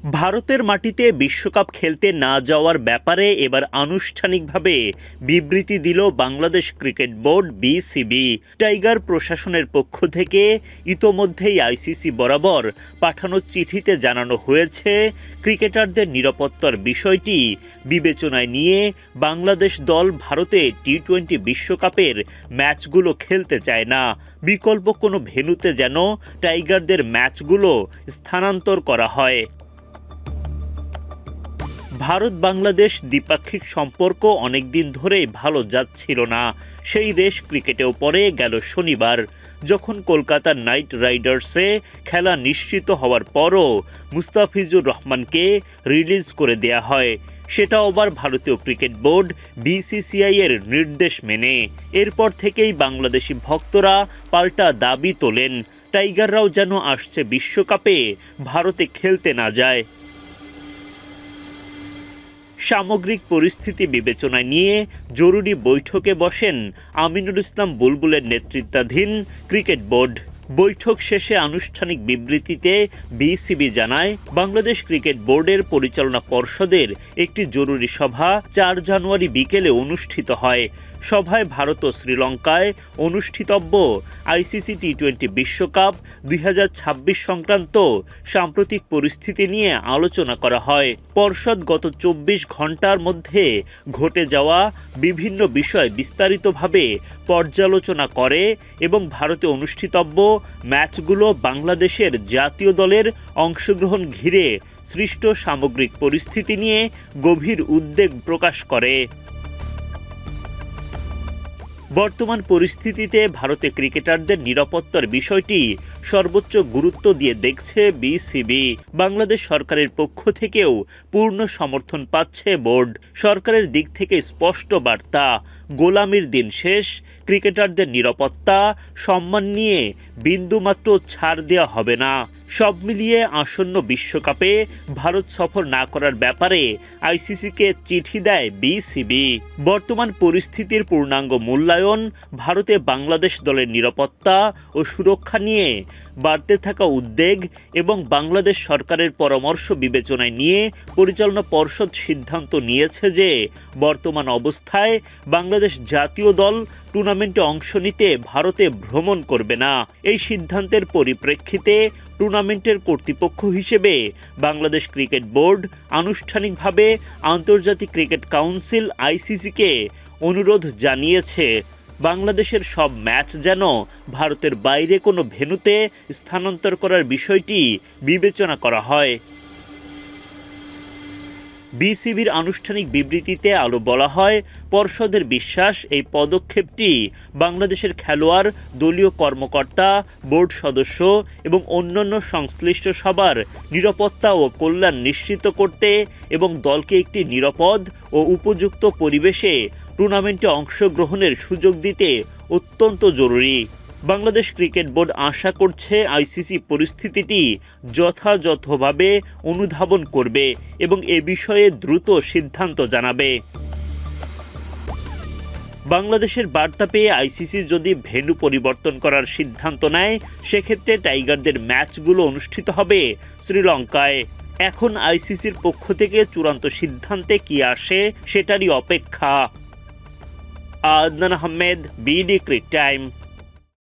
ভারতের মাটিতে বিশ্বকাপ খেলতে না যাওয়ার ব্যাপারে এবার আনুষ্ঠানিকভাবে বিবৃতি দিল Bangladesh cricket board BCB. Tiger প্রশাসনের পক্ষ থেকে ইতোমধ্যেই আইসিসি বরাবর পাঠানো চিঠিতে জানানো হয়েছে, ক্রিকেটারদের নিরাপত্তার বিষয়টি বিবেচনায় নিয়ে বাংলাদেশ দল ভারতে টি-20 বিশ্বকাপের ম্যাচগুলো খেলতে চায় না। বিকল্প কোনো ভেন্যুতে যেন টাইগারদের ম্যাচগুলো স্থানান্তর করা হয়। ভারত বাংলাদেশ দ্বিপাক্ষিক সম্পর্ক অনেকদিন ধরেই ভালো যাচ্ছিল না। সেই রেশ ক্রিকেটেও পড়ে গেল শনিবার, যখন কলকাতা নাইট রাইডার্সে খেলা নিশ্চিত হওয়ার পরও মুস্তাফিজুর রহমানকে রিলিজ করে দেয়া হয়, সেটাও আবার ভারতীয় ক্রিকেট বোর্ড বিসিসিআই এর নির্দেশ মেনে। এরপর থেকেই বাংলাদেশি ভক্তরা পাল্টা দাবি তোলেন, টাইগাররাও যেন আসছে বিশ্বকাপে ভারতে খেলতে না যায়। সামগ্রিক পরিস্থিতি বিবেচনায় নিয়ে জরুরি বৈঠকে বসেন আমিনুল ইসলাম বুলবুলের নেতৃত্বাধীন ক্রিকেট বোর্ড। বৈঠক শেষে আনুষ্ঠানিক বিবৃতিতে বিসিবি জানায়, বাংলাদেশ ক্রিকেট বোর্ডের পরিচালনা পর্ষদের একটি জরুরি সভা 4 জানুয়ারি বিকেলে অনুষ্ঠিত হয়। সভায় ভারত ও শ্রীলঙ্কায় অনুষ্ঠিতব্য আইসিসি টি-20 বিশ্বকাপ 2026 সংক্রান্ত সাম্প্রতিক পরিস্থিতি নিয়ে আলোচনা করা হয়। পর্ষদ গত 24 ঘন্টার মধ্যে ঘটে যাওয়া বিভিন্ন বিষয় বিস্তারিতভাবে পর্যালোচনা করে এবং ভারতে অনুষ্ঠিতব্য ম্যাচগুলো বাংলাদেশের জাতীয় দলের অংশগ্রহণ ঘিরে সৃষ্ট সামগ্রিক পরিস্থিতি নিয়ে গভীর উদ্বেগ প্রকাশ করে। বর্তমান পরিস্থিতিতে ভারতে ক্রিকেটারদের নিরাপত্তার বিষয়টি সর্বোচ্চ গুরুত্ব দিয়ে দেখছে বিসিবি। বাংলাদেশ সরকারের পক্ষ থেকেও পূর্ণ সমর্থন পাচ্ছে বোর্ড। সরকারের দিক থেকে স্পষ্ট বার্তা, গোলামির দিন শেষ, ক্রিকেটারদের নিরাপত্তা সম্মান নিয়ে বিন্দুমাত্র ছাড় দেওয়া হবে না। সব মিলিয়ে আসন্ন বিশ্বকাপে ভারত সফর না করার ব্যাপারে আইসিসিকে চিঠি দেয় বিসিবি। বর্তমান পরিস্থিতির পূর্ণাঙ্গ মূল্যায়ন, ভারতে বাংলাদেশ দলের নিরাপত্তা ও সুরক্ষা নিয়ে বাড়তে থাকা উদ্বেগ এবং বাংলাদেশ সরকারের পরামর্শ বিবেচনায় নিয়ে পরিচালনা পর্ষদ সিদ্ধান্ত নিয়েছে যে বর্তমান অবস্থায় বাংলাদেশ জাতীয় দল টুর্নামেন্টে অংশ নিতে ভারতে ভ্রমণ করবে না। এই সিদ্ধান্তের পরিপ্রেক্ষিতে টুর্নামেন্টের কর্তৃপক্ষ হিসেবে বাংলাদেশ ক্রিকেট বোর্ড আনুষ্ঠানিকভাবে আন্তর্জাতিক ক্রিকেট কাউন্সিল আইসিসিকে অনুরোধ জানিয়েছে, বাংলাদেশের সব ম্যাচ যেন ভারতের বাইরে কোনো ভেন্যুতে স্থানান্তর করার বিষয়টি বিবেচনা করা হয়। বিসিবির আনুষ্ঠানিক বিবৃতিতে আরও বলা হয়, পর্ষদের বিশ্বাস এই পদক্ষেপটি বাংলাদেশের খেলোয়াড়, দলীয় কর্মকর্তা, বোর্ড সদস্য এবং অন্যান্য সংশ্লিষ্ট সবার নিরাপত্তা ও কল্যাণ নিশ্চিত করতে এবং দলকে একটি নিরাপদ ও উপযুক্ত পরিবেশে টুর্নামেন্টে অংশগ্রহণের সুযোগ দিতে অত্যন্ত জরুরি। বাংলাদেশ ক্রিকেট বোর্ড আশা করছে আইসিসি পরিস্থিতিটি যথাযথভাবে অনুধাবন করবে এবং এ বিষয়ে দ্রুত সিদ্ধান্ত জানাবে। বাংলাদেশের বার্তা পেয়ে আইসিসি যদি ভেন্যু পরিবর্তন করার সিদ্ধান্ত নেয়, সেক্ষেত্রে টাইগারদের ম্যাচগুলো অনুষ্ঠিত হবে শ্রীলঙ্কায়। এখন আইসিসির পক্ষ থেকে চূড়ান্ত সিদ্ধান্তে কি আসে সেটারই অপেক্ষা। Adnan Ahmed, BD cric time.